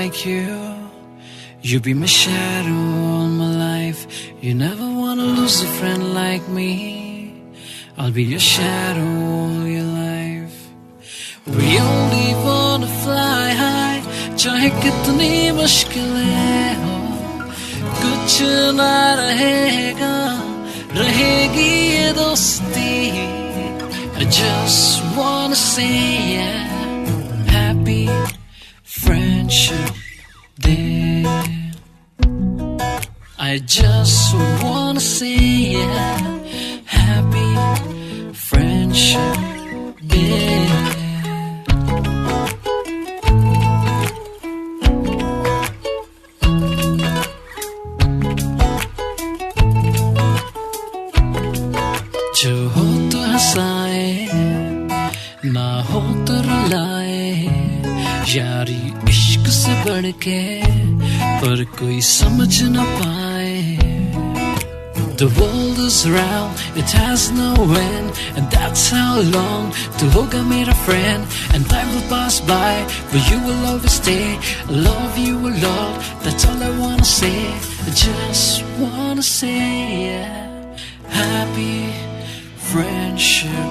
like you. You be my shadow all my life. You never wanna lose a friend like me. I'll be your shadow all your life. We only wanna fly high, चाहे कितनी मुश्किलें हो, कुछ ना रहेगा, रहेगी ये दोस्ती. I just wanna say yeah, happy friendship day. I just wanna say yeah, happy friendship day. जो हो तो हंसाए, ना हो तो रुलाए, यारी इश्क से बढ़ के पर कोई समझ न पाए. The world is round, it has no end, and that's how long to hoga mera friend. And time will pass by, but you will always stay. I love you a lot, that's all I wanna say. I just wanna say yeah, happy friendship